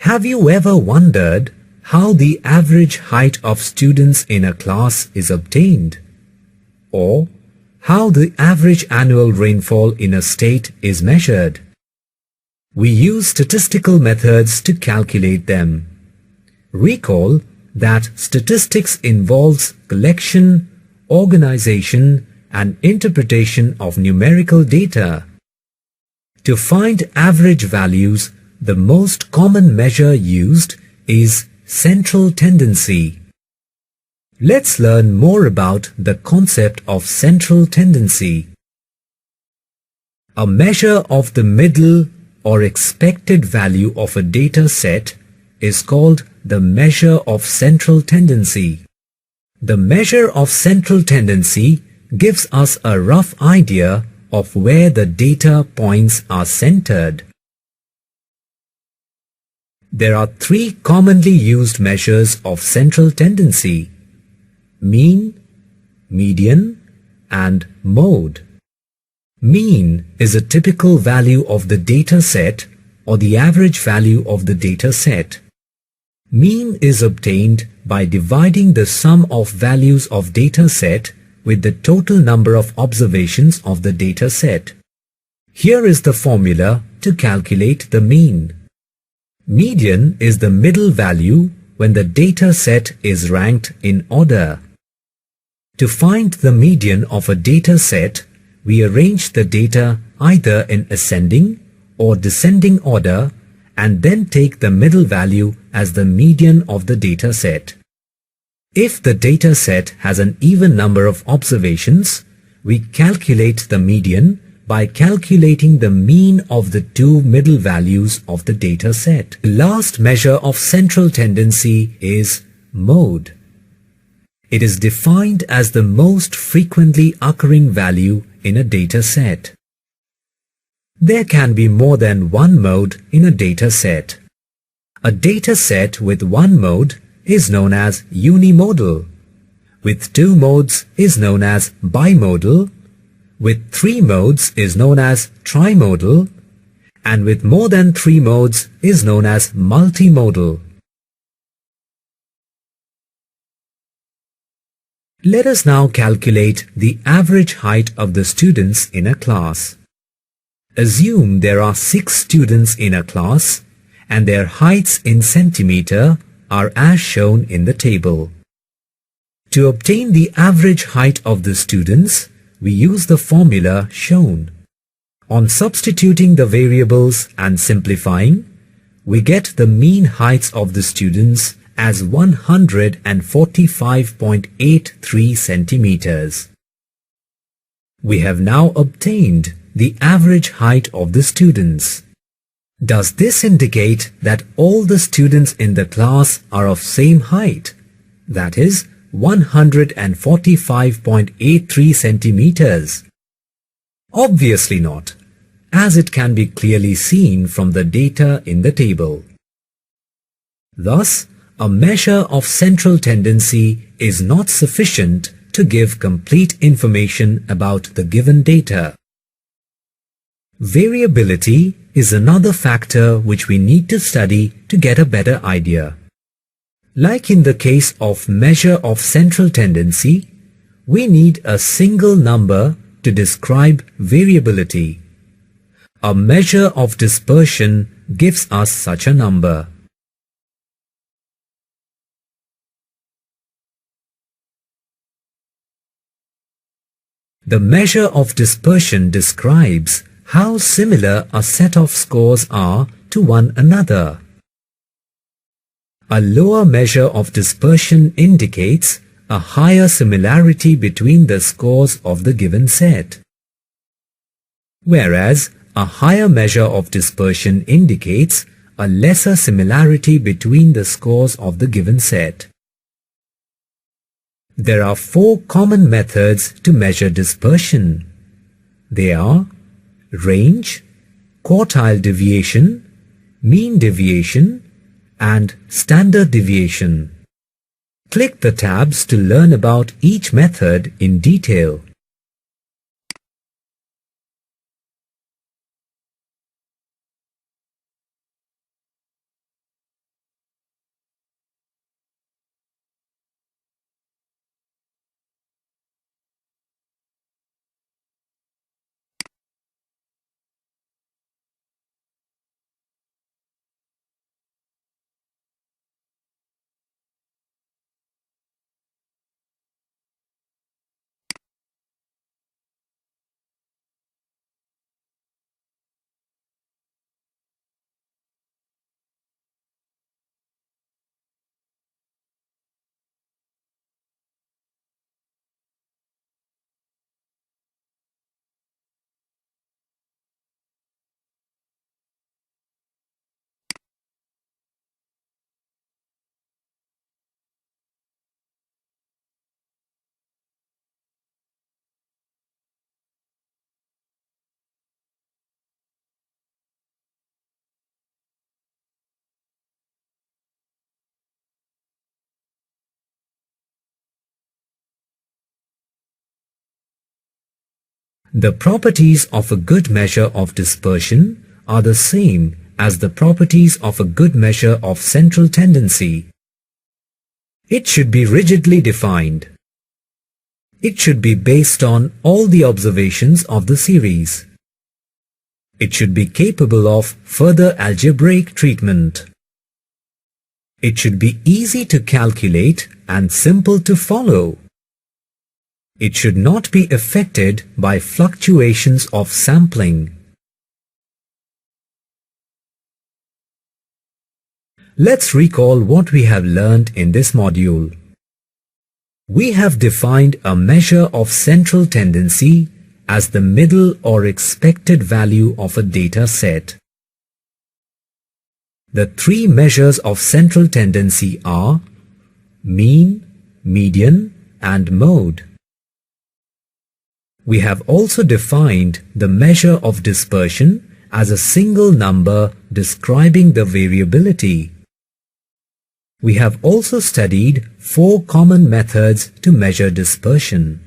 Have you ever wondered how the average height of students in a class is obtained? Or how the average annual rainfall in a state is measured? We use statistical methods to calculate them. Recall that statistics involves collection, organization, and interpretation of numerical data. To find average values, the most common measure used is central tendency. Let's learn more about the concept of central tendency. A measure of the middle or expected value of a data set is called the measure of central tendency. The measure of central tendency gives us a rough idea of where the data points are centered. There are three commonly used measures of central tendency: mean, median, and mode. Mean is a typical value of the data set or the average value of the data set. Mean is obtained by dividing the sum of values of data set with the total number of observations of the data set. Here is the formula to calculate the mean. Median is the middle value when the data set is ranked in order. To find the median of a data set, we arrange the data either in ascending or descending order and then take the middle value as the median of the data set. If the data set has an even number of observations, we calculate the median by calculating the mean of the two middle values of the data set. The last measure of central tendency is mode. It is defined as the most frequently occurring value in a data set. There can be more than one mode in a data set. A data set with one mode is known as unimodal. With two modes is known as bimodal. With three modes is known as trimodal, and with more than three modes is known as multimodal. Let us now calculate the average height of the students in a class. Assume there are 6 students in a class and their heights in centimeter are as shown in the table. To obtain the average height of the students, we use the formula shown. On substituting the variables and simplifying, we get the mean heights of the students as 145.83 centimeters. We have now obtained the average height of the students. Does this indicate that all the students in the class are of same height? That is, 145.83 centimeters. Obviously not, as it can be clearly seen from the data in the table. Thus, a measure of central tendency is not sufficient to give complete information about the given data. Variability is another factor which we need to study to get a better idea. Like in the case of measure of central tendency, we need a single number to describe variability. A measure of dispersion gives us such a number. The measure of dispersion describes how similar a set of scores are to one another. A lower measure of dispersion indicates a higher similarity between the scores of the given set, whereas a higher measure of dispersion indicates a lesser similarity between the scores of the given set. There are 4 common methods to measure dispersion. They are range, quartile deviation, mean deviation, and standard deviation. Click the tabs to learn about each method in detail. The properties of a good measure of dispersion are the same as the properties of a good measure of central tendency. It should be rigidly defined. It should be based on all the observations of the series. It should be capable of further algebraic treatment. It should be easy to calculate and simple to follow. It should not be affected by fluctuations of sampling. Let's recall what we have learned in this module. We have defined a measure of central tendency as the middle or expected value of a data set. The three measures of central tendency are mean, median, and mode. We have also defined the measure of dispersion as a single number describing the variability. We have also studied 4 common methods to measure dispersion.